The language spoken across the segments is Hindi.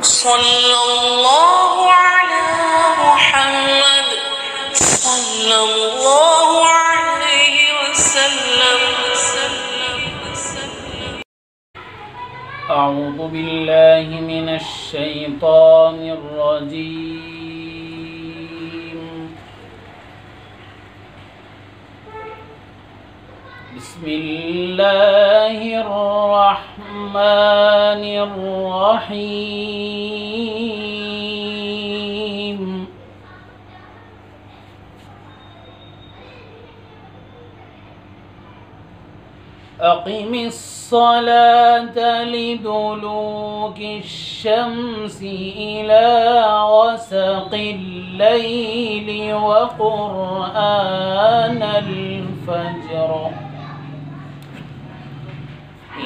सल्लल्लाहु अला मुहम्मद सल्लल्लाहु अलैहि वसल्लम। अऊज़ु बिल्लाहि मिनश शैतानिर रजीम। बिस्मिल्लाहिर रहमानिर रहीम। अक़िमिस सलाता लिदुलूकिश शम्सी इला ग़सक़िल लैली व क़ुरआनल फ़ज्र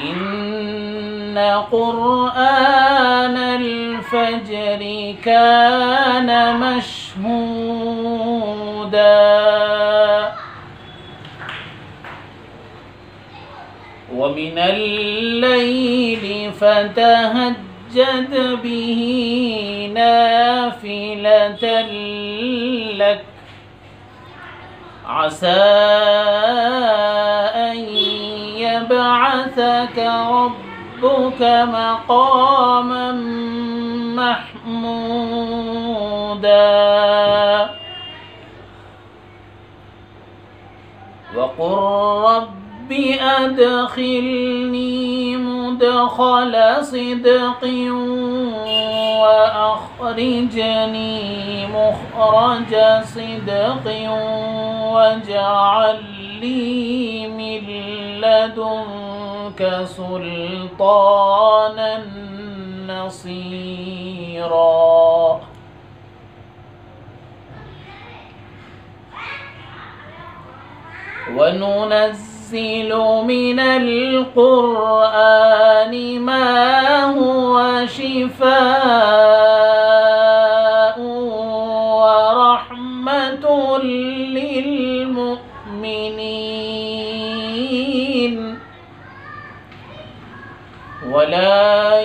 इन्न क़ुरआनल फ़ज्रि कान मशहूदा। वमिनल लैली फ़तहज्जद बिही नाफ़िलतन लक असा अन यबअसक रब्बुक मक़ामन महमूदा। वक़ुल रब्बि अदखिलनी मुदखल सिद्क़िन व अख़रिजनी मुख़रज सिद्क़िन वजअल ली मिन लदुनक सुल्तानन नसीरा। वनुनज़्ज़िलु मिनल क़ुरआनि मा हुवा शिफ़ाअun व रहमतुल लिल मुमिनीन वला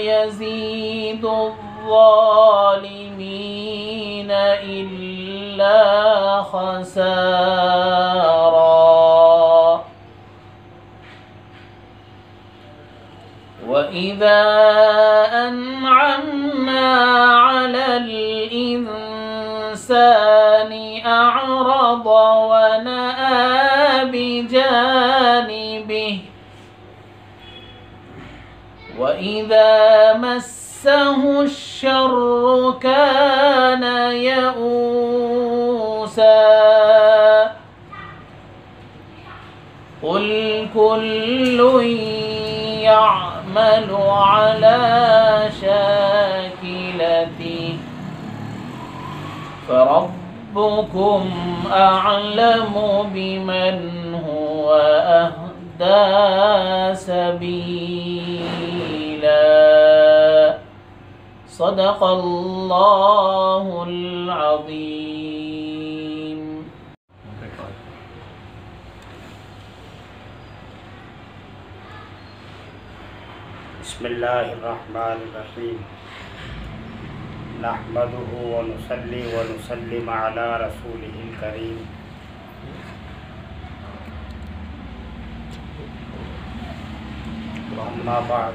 यज़ीदुज़्ज़ालिमीना इल्ला ख़सारा। वइज़ा अनअमना अलल इंसानी अअरद व नअा बिजानिबिहि वइज़ा मस्सहु श्शर्रु कान यऊसा। कुल कुल्लुन यअमलु अला शाकिलतिही फरब्बुकुम अअलमु बिमन हुवा अहदा सबीला। सदक़ल्लाहुल अज़ीम। बिस्मिल्लाहिर्रहमानिर्रहीम। नहमदुहु व नुसल्ली व नुसल्लिम अला रसूलिहिल करीम। अम्मा बाद।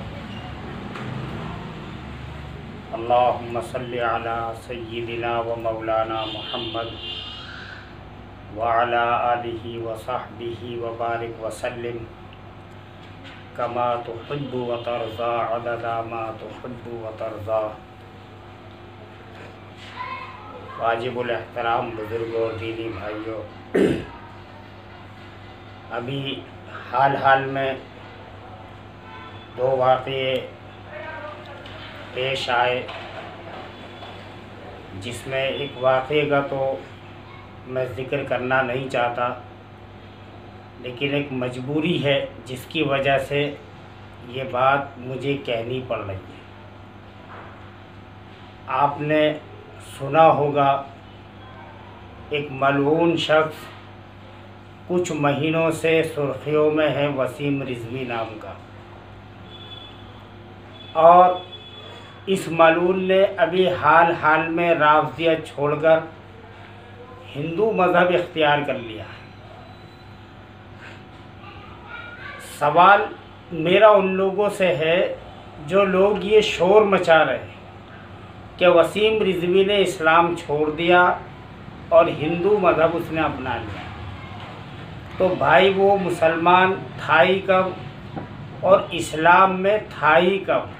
अल्लाहुम्मा सल्लि अला सय्यिदिना व मौलाना मुहम्मद व अला आलिहि व सहबिहि व बारिक व सल्लिम कमा तुहिब्बु व तर्ज़ा अददा मा तुहिब्बु व तर्ज़ा। वाजिबुल एहतराम बुज़ुर्गों, दीनी भाइयों, अभी हाल में दो वाक़ये पेश आए, जिसमें एक वाक़ये का तो मैं ज़िक्र करना नहीं चाहता, लेकिन एक मजबूरी है जिसकी वजह से ये बात मुझे कहनी पड़ रही है। आपने सुना होगा एक मलऊन शख्स कुछ महीनों से सुर्खियों में है, वसीम रिज़वी नाम का, और इस मलून ने अभी हाल हाल में रावजियत छोड़कर हिंदू मज़हब इख्तियार कर लिया है। सवाल मेरा उन लोगों से है जो लोग ये शोर मचा रहे हैं कि वसीम रिजवी ने इस्लाम छोड़ दिया और हिंदू मज़हब उसने अपना लिया। तो भाई वो मुसलमान था ही कब और इस्लाम में था ही कब?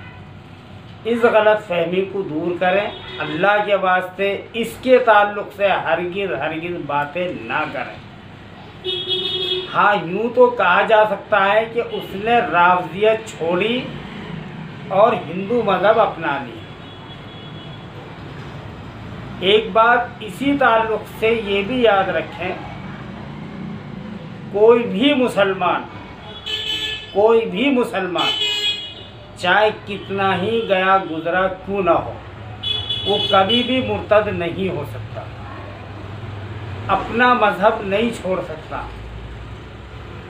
इस गलत फहमी को दूर करें। अल्लाह के वास्ते इसके ताल्लुक़ से हरगिज़ बातें ना करें। हाँ, यूँ तो कहा जा सकता है कि उसने रावजियत छोड़ी और हिंदू मज़हब अपना लिया। एक बात इसी ताल्लुक़ से ये भी याद रखें, कोई भी मुसलमान चाहे कितना ही गया गुजरा क्यों ना हो, वो कभी भी मुर्तद नहीं हो सकता, अपना मज़हब नहीं छोड़ सकता।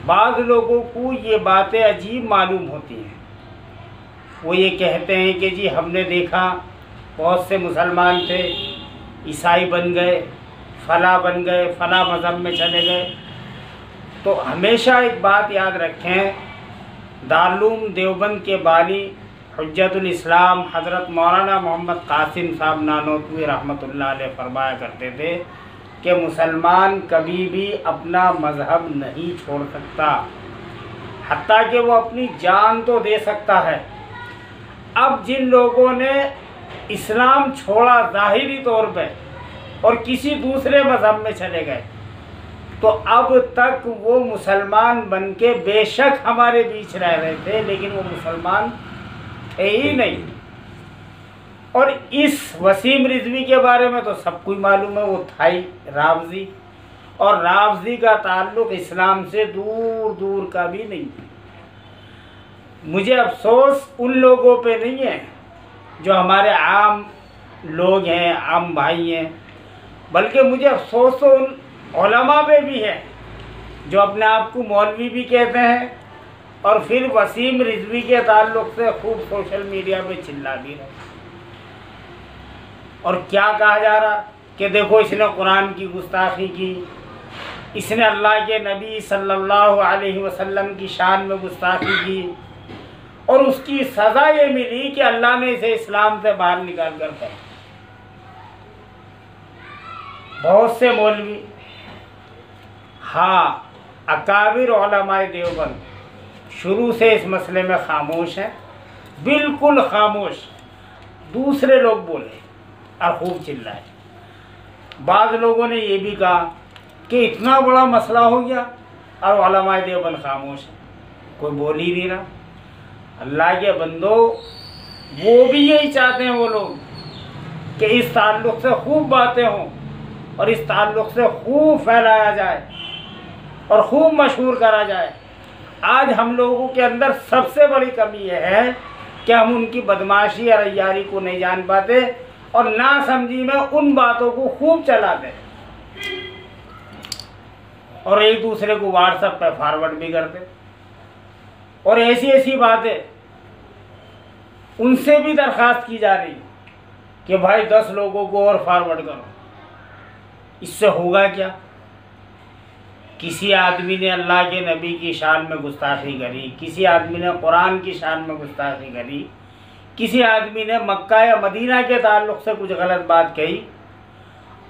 बाज़ लोगों को ये बातें अजीब मालूम होती हैं। वो ये कहते हैं कि जी हमने देखा बहुत से मुसलमान थे, ईसाई बन गए, फला बन गए, फला मज़हब में चले गए। तो हमेशा एक बात याद रखें, दारुल देवबंद के बानी हुज्जतुल इस्लाम हज़रत मौलाना मोहम्मद कासिम साहब नानोतवी रहमतुल्लाह अलैह फरमाया करते थे कि मुसलमान कभी भी अपना मज़हब नहीं छोड़ सकता, हत्ता कि वो अपनी जान तो दे सकता है। अब जिन लोगों ने इस्लाम छोड़ा ज़ाहिरी तौर पे और किसी दूसरे मज़हब में चले गए, तो अब तक वो मुसलमान बन के बेशक हमारे बीच रह रहे थे, लेकिन वो मुसलमान थे ही नहीं। और इस वसीम रिजवी के बारे में तो सबको ही मालूम है, वो था ही रावजी, और रावजी का ताल्लुक़ इस्लाम से दूर दूर का भी नहीं। मुझे अफसोस उन लोगों पे नहीं है जो हमारे आम लोग हैं, आम भाई हैं, बल्कि मुझे अफसोस तो उन उलमा पे भी है जो अपने आप को मौलवी भी कहते हैं और फिर वसीम रिजवी के ताल्लुक़ से खूब सोशल मीडिया पे चिल्ला भी रहे। और क्या कहा जा रहा कि देखो इसने कुरान की गुस्ताखी की, इसने अल्लाह के नबी सल्लल्लाहु अलैहि वसल्लम की शान में गुस्ताखी की, और उसकी सज़ा ये मिली कि अल्लाह ने इसे इस्लाम से बाहर निकाल कर फेंका। बहुत से मौलवी, हाँ, अकाबिर उलमाए देवबंद शुरू से इस मसले में खामोश हैं, बिल्कुल खामोश। दूसरे लोग बोले और खूब चिल्लाए। बाद लोगों ने ये भी कहा कि इतना बड़ा मसला हो गया और उलमाए देवबंद खामोश है, कोई बोल ही नहीं रहा। अल्लाह के बंदो, वो भी यही चाहते हैं वो लोग कि इस ताल्लुक़ से खूब बातें हों और इस ताल्लुक़ से खूब फैलाया जाए और खूब मशहूर करा जाए। आज हम लोगों के अंदर सबसे बड़ी कमी यह है कि हम उनकी बदमाशी और अय्यारी को नहीं जान पाते और ना समझी में उन बातों को खूब चलाते और एक दूसरे को व्हाट्सएप पे फॉरवर्ड भी करते, और ऐसी ऐसी बातें उनसे भी दरख्वास्त की जा रही कि भाई 10 लोगों को और फॉरवर्ड करो। इससे होगा क्या? किसी आदमी ने अल्लाह के नबी की शान में गुस्ताखी करी, किसी आदमी ने कुरान की शान में गुस्ताखी करी, किसी आदमी ने मक्का या मदीना के ताल्लुक़ से कुछ गलत बात कही,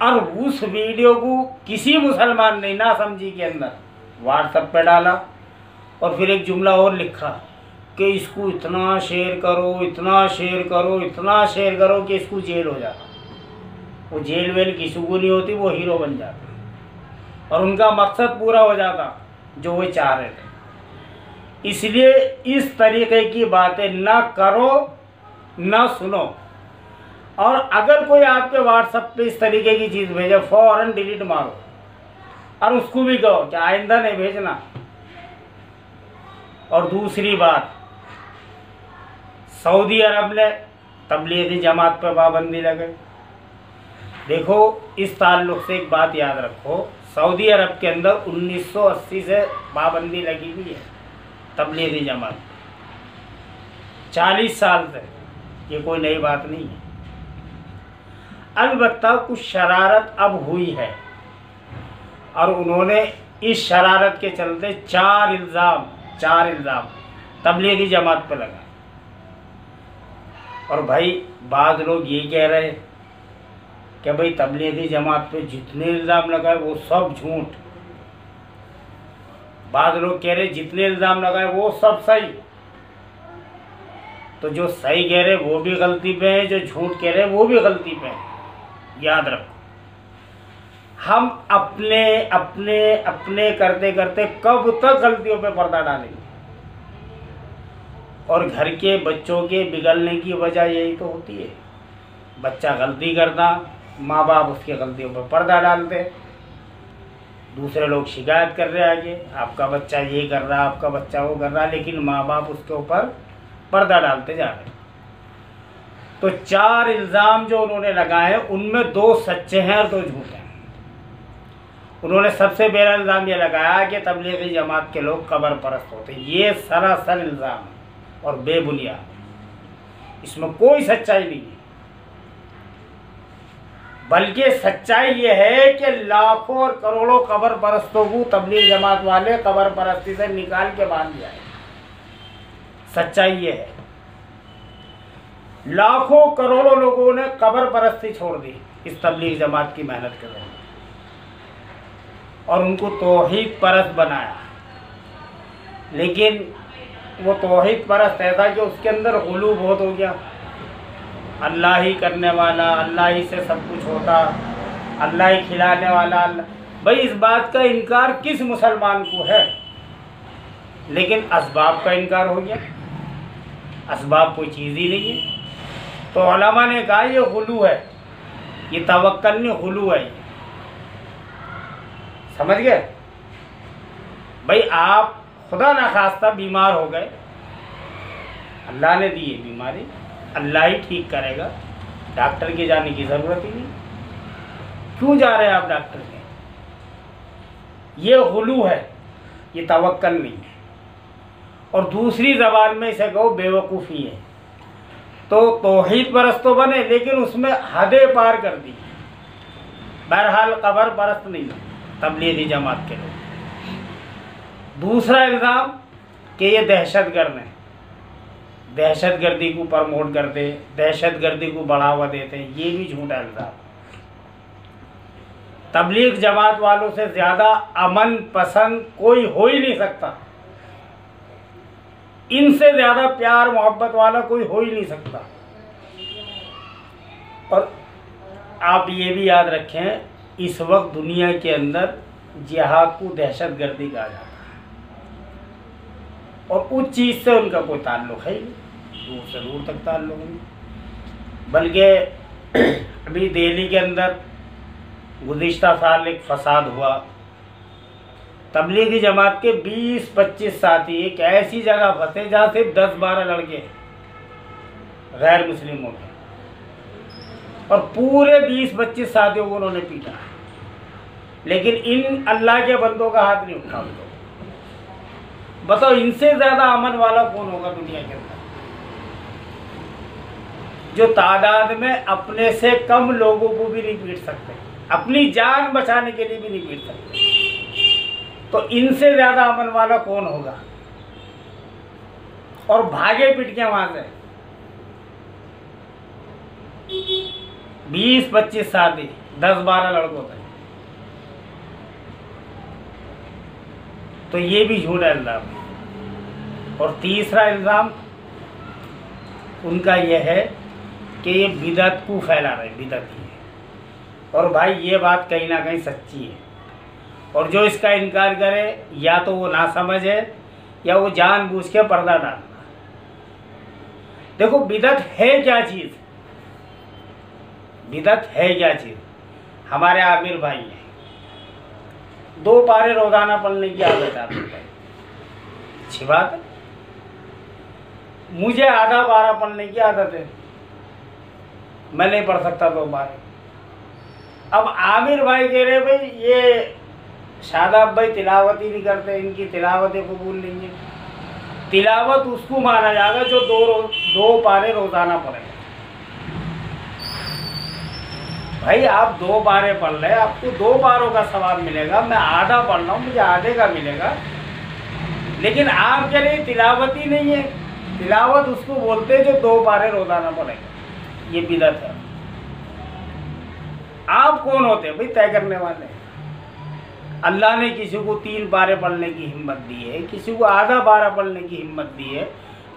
और उस वीडियो को किसी मुसलमान ने ना समझी के अंदर व्हाट्सएप पे डाला और फिर एक जुमला और लिखा कि इसको इतना शेयर करो, इतना शेयर करो, इतना शेयर करो कि इसको जेल हो जाता। वो जेल वेल किसी को नहीं होती, वो हीरो बन जाता और उनका मकसद पूरा हो जाता जो वो चाह रहे थे। इसलिए इस तरीके की बातें ना करो, ना सुनो, और अगर कोई आपके व्हाट्सएप पे इस तरीके की चीज़ भेजे फ़ौरन डिलीट मारो और उसको भी कहो कि आइंदा नहीं भेजना। और दूसरी बात, सऊदी अरब ने तबलीगी जमात पर पाबंदी लगाई। देखो, इस ताल्लुक़ से एक बात याद रखो, सऊदी अरब के अंदर 1980 से पाबंदी लगी हुई है तबलीगी जमात, 40 साल से। ये कोई नई बात नहीं है। अलबत्ता कुछ शरारत अब हुई है और उन्होंने इस शरारत के चलते चार इल्ज़ाम तबलीगी जमात पर लगा। और भाई बाद लोग ये कह रहे कि भाई तबलीगी जमात पे जितने इल्ज़ाम लगाए वो सब झूठ। बाद लोग कह रहे जितने इल्ज़ाम लगाए वो सब सही। तो जो सही कह रहे वो भी गलती पे है, जो झूठ कह रहे वो भी गलती पे है। याद रखो, हम अपने अपने अपने करते करते कब तक गलतियों पे पर्दा डालेंगे। और घर के बच्चों के बिगड़ने की वजह यही तो होती है। बच्चा गलती करता, माँ बाप उसकी गलतियों पर पर्दा डालते, दूसरे लोग शिकायत कर रहे आगे, आपका बच्चा ये कर रहा, आपका बच्चा वो कर रहा, लेकिन माँ बाप उसके ऊपर पर्दा डालते जा रहे। तो चार इल्ज़ाम जो उन्होंने लगाए हैं उनमें दो सच्चे हैं और दो झूठे हैं। उन्होंने सबसे पहला इल्ज़ाम ये लगाया कि तबलीगी जमात के लोग कब्र परस्त होते हैं। ये सरासर इल्ज़ाम है और बेबुनियाद, इसमें कोई सच्चाई नहीं है। बल्कि सच्चाई ये है कि लाखों और करोड़ों कब्र परस्तों को तबलीग जमात वाले कब्र परस्ती से निकाल के बांध दिया है। सच्चाई ये है, लाखों करोड़ों लोगों ने कब्र परस्ती छोड़ दी इस तबलीग जमात की मेहनत के दौरान और उनको तौहीद परस्त बनाया। लेकिन वो तौहीद परस्त ऐसा कि उसके अंदर गुलू बहुत हो गया। अल्लाह ही करने वाला, अल्लाह ही से सब कुछ होता, अल्लाह ही खिलाने वाला, अल्लाह। भाई इस बात का इनकार किस मुसलमान को है? लेकिन असबाब का इनकार हो गया। असबाब कोई चीज़ ही नहीं है। तो उलमा ने कहा ये गुलू है, ये तवक्कल नहीं, गुलू है। समझ गए? भाई आप खुदा न खास्ता बीमार हो गए, अल्लाह ने दी है बीमारी, अल्लाह ही ठीक करेगा, डॉक्टर के जाने की ज़रूरत ही नहीं। क्यों जा रहे हैं आप डॉक्टर के? ये गुलू है, ये तवक्कल नहीं है। और दूसरी ज़बान में इसे कहो बेवकूफ़ी है। तो तौहीद परस्त तो बने लेकिन उसमें हदें पार कर दी। बहरहाल कब्र परस्त नहीं तबलीगी जमात के लोग। दूसरा इल्ज़ाम कि ये दहशतगर्द हैं, दहशतगर्दी को प्रमोट करते, दहशतगर्दी को बढ़ावा देते हैं। ये भी झूठा इल्ज़ाम। तबलीग जमात वालों से ज़्यादा अमन पसंद कोई हो ही नहीं सकता। इनसे ज़्यादा प्यार मोहब्बत वाला कोई हो ही नहीं सकता। और आप ये भी याद रखें, इस वक्त दुनिया के अंदर जिहाद को दहशतगर्दी कहा जाता है और उस चीज़ से उनका कोई ताल्लुक़ है ही नहीं, दूर से दूर तक ताल्लुक़ नहीं। बल्कि अभी दिल्ली के अंदर गुज़िश्ता साल एक फसाद हुआ। तबलीगी जमात के 20-25 साथी एक ऐसी जगह फंसे जहाँ से 10-12 लड़के गैर मुस्लिमों के, और पूरे 20-25 साथियों को उन्होंने पीटा। लेकिन इन अल्लाह के बंदों का हाथ नहीं उठा। बताओ इनसे ज़्यादा अमन वाला कौन होगा दुनिया के अंदर, जो तादाद में अपने से कम लोगों को भी नहीं पीट सकते, अपनी जान बचाने के लिए भी नहीं पीट सकते। तो इनसे ज़्यादा अमन वाला कौन होगा? और भागे पिट के वहाँ से 20-25 साथी 10-12 लड़कों तक। तो ये भी झूठ है इल्ज़ाम। और तीसरा इल्ज़ाम उनका यह है कि ये बिदअत को फैला रहे, बिदअत ही है। और भाई ये बात कहीं ना कहीं सच्ची है। और जो इसका इनकार करे या तो वो नासमझ है या वो जानबूझ के पर्दा डालना। देखो बिदअत है क्या चीज़, बिदअत है क्या चीज़? हमारे आमिर भाई हैं, 2 पारे रोज़ाना पढ़ने की आदत है। अच्छी बात है। मुझे आधा पारा पढ़ने की आदत है, मैं नहीं पढ़ सकता 2 पारे। अब आमिर भाई कह रहे भाई ये शादाब भाई तिलावत ही नहीं करते, इनकी तिलावतें कबूल नहीं है। तिलावत उसको माना जाएगा जो 2 पारे रोज़ाना पढ़े। भाई आप 2 बारे पढ़ रहे, आपको 2 बारों का सवाब मिलेगा, मैं आधा पढ़ रहा हूँ, मुझे आधे का मिलेगा। लेकिन आपके लिए तिलावत ही नहीं है। तिलावत उसको बोलते हैं जो 2 बारे रोजाना पढ़ेगा, ये बिदअत है। आप कौन होते हैं भाई तय करने वाले? अल्लाह ने किसी को 3 बारे पढ़ने की हिम्मत दी है, किसी को आधा बारा पढ़ने की हिम्मत दी है,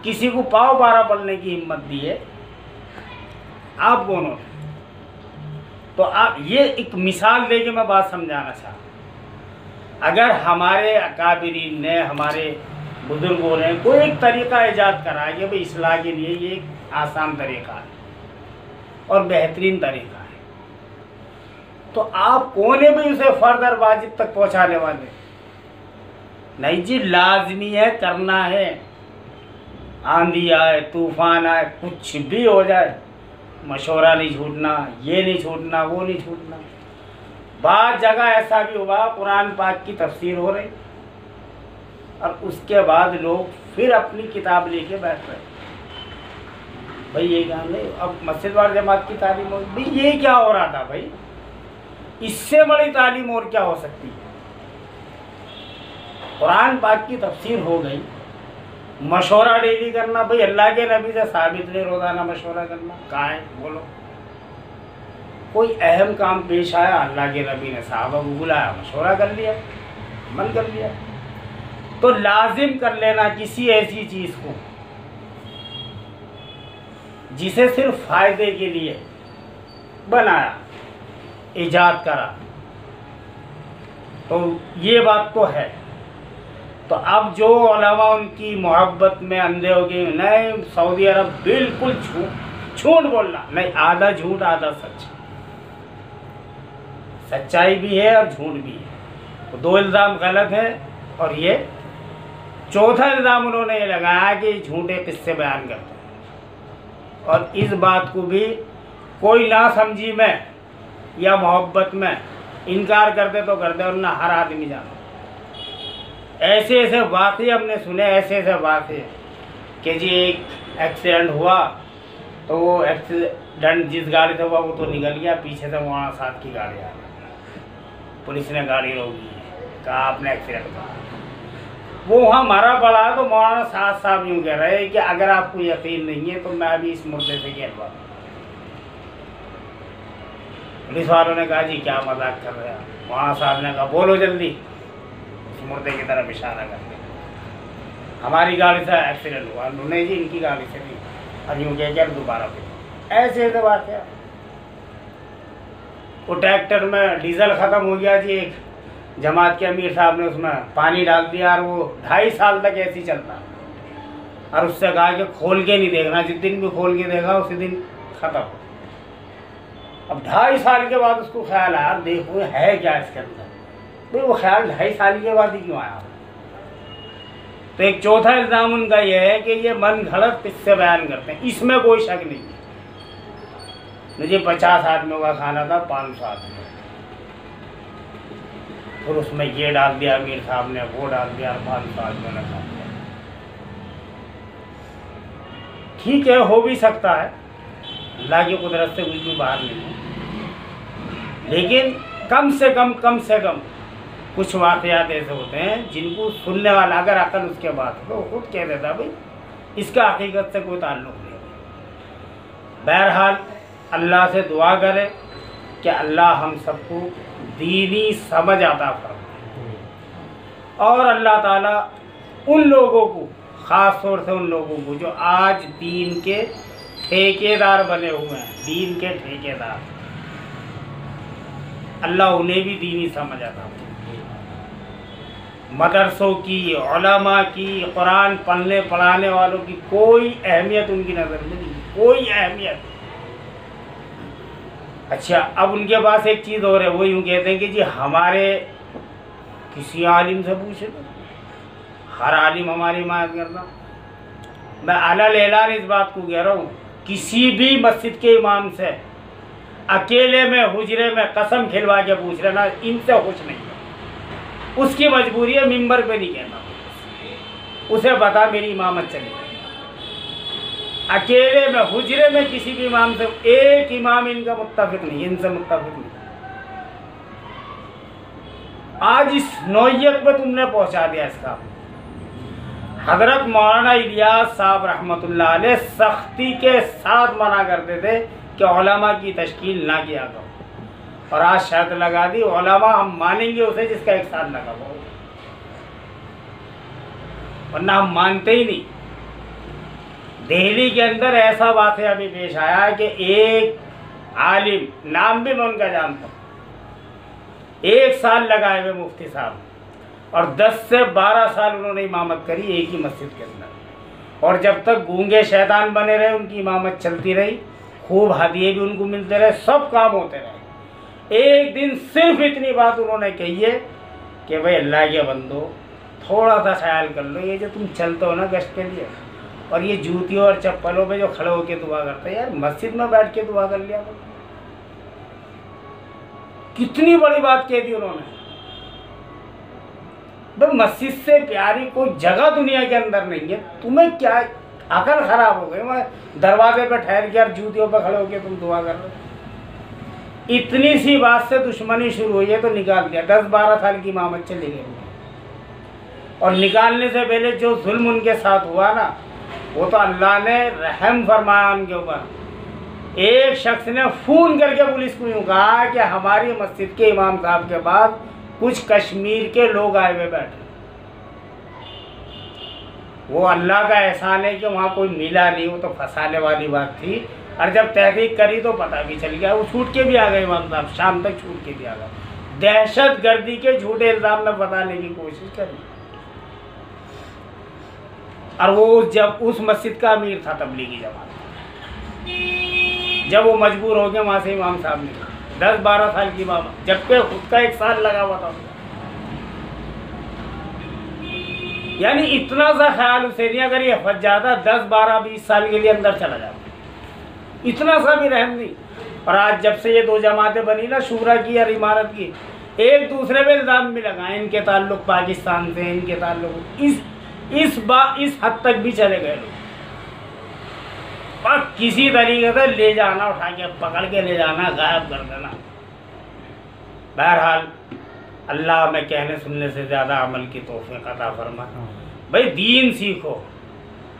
किसी को पाव बारा पढ़ने की हिम्मत दी है। आप कौन होते? तो आप ये एक मिसाल देके मैं बात समझाना चाहता। अगर हमारे अकाबिरीन ने, हमारे बुजुर्गों ने कोई एक तरीका ईजाद करा है कि भाई इस्लाह के लिए ये एक आसान तरीका है और बेहतरीन तरीका है, तो आप कौन है भाई उसे फर्द और वाजिब तक पहुंचाने वाले? नहीं जी, लाजमी है, करना है। आंधी आए, तूफान आए, कुछ भी हो जाए, मशवरा नहीं छूटना, ये नहीं छूटना, वो नहीं छूटना। बाद जगह ऐसा भी हुआ, कुरान पाक की तफसीर हो रही और उसके बाद लोग फिर अपनी किताब लेके बैठ रहे। भाई ये क्या नहीं, अब मस्जिद वार जमात की तालीम हो, भाई ये क्या हो रहा था भाई? इससे बड़ी तालीम और क्या हो सकती है? कुरान पाक की तफसीर हो गई, मशवरा डेली करना, भाई अल्लाह के नबी से साबित नहीं रोजाना मशवरा करना। कहाँ है बोलो? कोई अहम काम पेश आया, अल्लाह के नबी ने साहबा को बुलाया, मशवरा कर लिया, अमल कर लिया। तो लाजिम कर लेना किसी ऐसी चीज को जिसे सिर्फ फायदे के लिए बनाया, ईजाद करा, तो ये बात तो है। तो अब जो उलमा उनकी मोहब्बत में अंधे हो गए, नहीं सऊदी अरब बिल्कुल झूठ बोलना, नहीं आधा झूठ आधा सच, सच्चाई भी है और झूठ भी है। तो 2 इल्ज़ाम गलत है और ये चौथा इल्ज़ाम उन्होंने ये लगाया कि झूठे किस्से बयान करते हैं। और इस बात को भी कोई ना समझी में या मोहब्बत में इनकार करते तो करते, और ना हर आदमी जाना। ऐसे ऐसे वाक़े हमने सुने, ऐसे ऐसे वाक़े कि जी एक एक्सीडेंट हुआ तो वो एक्सीडेंट जिस गाड़ी से हुआ वो तो निकल गया, पीछे से मौलाना साहब की गाड़ी आ गई, पुलिस ने गाड़ी रोकी, कहा आपने एक्सीडेंट कहा, वो वहाँ मरा पड़ा। तो मौलाना साहब यूँ कह रहे हैं कि अगर आपको यकीन नहीं है तो मैं अभी इस मुर्दे से कहलवा। पुलिस वालों ने कहा जी क्या मजाक कर रहे हैं? मौलाना साहब ने कहा बोलो जल्दी, उस मुर्दे की तरफ इशारा करके, हमारी गाड़ी से एक्सीडेंट हुआ। उन्होंने जी इनकी गाड़ी से नहीं, और यूँ कह कर दोबारा फिर ऐसे ऐसे बात है। वो ट्रैक्टर में डीजल ख़त्म हो गया जी, एक जमात के अमीर साहब ने उसमें पानी डाल दिया और वो 2.5 साल तक ऐसे ही चलता। और उससे कहा कि खोल के नहीं देखना, जिस दिन भी खोल के देखा उसी दिन ख़त्म। अब 2.5 साल के बाद उसको ख्याल आया, देखो है क्या इसके अंदर, भाई वो ख्याल 2.5 साल के बाद ही क्यों आया? तो एक चौथा इल्ज़ाम उनका यह है कि ये मन घड़त किस्से बयान करते हैं, इसमें कोई शक नहीं है। मुझे 50 आदमियों का खाना था, 500 आदमी, फिर उसमें ये डाल दिया अमीर साहब ने, वो डाल दिया, 500 आदमियों ने खा दिया। ठीक है, हो भी सकता है, अल्लाह की कुदरत से कुछ भी बाहर नहीं है, लेकिन कम से कम कुछ वाक़यात ऐसे होते हैं जिनको सुनने वाला अगर अकल उसके बाद तो खुद कह देता भाई इसका हकीकत से कोई ताल्लुक़ नहीं। बहरहाल अल्लाह से दुआ करें कि अल्लाह हम सबको दीनी समझ आता फरमाए, और अल्लाह ताला उन लोगों को, ख़ास तौर से उन लोगों को जो आज दीन के ठेकेदार बने हुए हैं, दीन के ठेकेदार, अल्लाह उन्हें भी दीनी समझ आता है। मदरसों की, उलमा की, कुरान पढ़ने पढ़ाने वालों की कोई अहमियत उनकी नज़र में नहीं, कोई अहमियत। अच्छा, अब उनके पास एक चीज़ और है, वो यूँ कहते हैं कि जी हमारे किसी आलिम से पूछे, हर आलिम हमारी हिमायत करना। मैं अलल ऐलान इस बात को कह रहा हूँ, किसी भी मस्जिद के इमाम से अकेले में हुजरे में कसम खिलवा के पूछ लेना, इनसे कुछ नहीं है। उसकी मजबूरी है, मिंबर पे नहीं कहना, उसे बता मेरी इमामत चली। अकेले में हुजरे में किसी भी इमाम से, एक इमाम इनका मुत्तफिक नहीं, इनसे मुत्तफिक नहीं। आज इस नौयत पे तुमने पहुंचा दिया इसका। हजरत मौलाना इलियास साहब रहमतुल्लाह अलैह सख्ती के साथ मना करते थे कि उलमा की तश्कील ना किया करो, और आज शर्त लगा दी उलमा हम मानेंगे उसे जिसका एक साथ लगा हो, वरना हम मानते ही नहीं। दिल्ली के अंदर ऐसा वाक़या अभी पेश आया कि एक आलिम, नाम भी मैं उनका जानता हूँ, 1 साल लगाए हुए मुफ्ती साहब, और 10 से 12 साल उन्होंने इमामत करी एक ही मस्जिद के अंदर, और जब तक गूंगे शैतान बने रहे उनकी इमामत चलती रही, खूब हदिये भी उनको मिलते रहे, सब काम होते रहे। एक दिन सिर्फ इतनी बात उन्होंने कही है कि भाई अल्लाह के बंदो थोड़ा सा ख्याल कर लो, ये जो तुम चलते हो ना गश्त के लिए, और ये जूतियों और चप्पलों पे जो खड़े होकर दुआ करते हैं, यार मस्जिद में बैठ के दुआ कर लिया करो। कितनी बड़ी बात कह दी उन्होंने। भाई मस्जिद से प्यारी कोई जगह दुनिया के अंदर नहीं है, तुम्हें क्या अकल खराब हो गई? मैं दरवाजे पे ठहर के यार जूतियों पे खड़े होकर तुम दुआ कर रहे हो। इतनी सी बात से दुश्मनी शुरू हुई है तो निकाल दिया, 10-12 साल की इमामत चली गई, और निकालने से पहले जो जुल्म उनके साथ हुआ ना, वो तो अल्लाह ने रहम फरमाया उनके ऊपर। एक शख्स ने फ़ोन करके पुलिस को यूँ कहा कि हमारी मस्जिद के इमाम साहब के बाद कुछ कश्मीर के लोग आए हुए बैठे। वो अल्लाह का एहसान है कि वहाँ कोई मिला नहीं, वो तो फंसाने वाली बात थी। और जब तहकीक करी तो पता भी चल गया, वो छूट के भी आ गए इमाम साहब, शाम तक छूट के भी आ गए। दहशत गर्दी के झूठे इल्ज़ाम में बताने की कोशिश करी, और वो जब उस मस्जिद का अमीर था तबलीगी जमात, जब वो मजबूर हो गए वहाँ से इमाम साहब ने 10-12 साल की इमाम, जबकि खुद का 1 साल लगा हुआ था। यानी इतना सा ख्याल उसे नहीं, अगर ये फंस जाता 10-12-20 साल के लिए अंदर चला जाता, इतना सा भी रहम नहीं। और आज जब से ये 2 जमातें बनी ना, शूरा की और इमारत की, एक दूसरे पे इल्ज़ाम भी लगाए, इनके ताल्लुक पाकिस्तान से, इनके ताल्लुक इस हद तक भी चले गए लोग। और किसी तरीके से ले जाना, उठा के पकड़ के ले जाना, गायब कर देना। बहरहाल अल्लाह में कहने सुनने से ज़्यादा अमल की तौफीक अता फरमा। भाई दीन सीखो,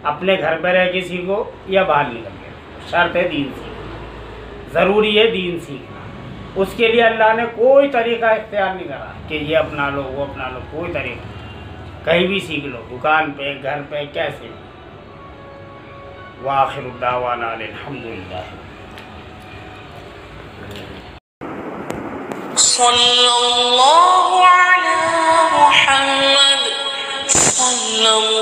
अपने घर पर रह के सीखो या बाहर निकल के, शर्त है दीन सीखो, ज़रूरी है दीन सीखना। उसके लिए अल्लाह ने कोई तरीका इख्तियार नहीं करा कि ये अपना लो वो अपना लो, कोई तरीका, कहीं भी सीख लो, दुकान पे, घर पे, कैसे। वाखिरु दावाना अल्हम्दुलिल्लाह। सल्लल्लाहु अलैहि मुहम्मद सल्लल्लाहु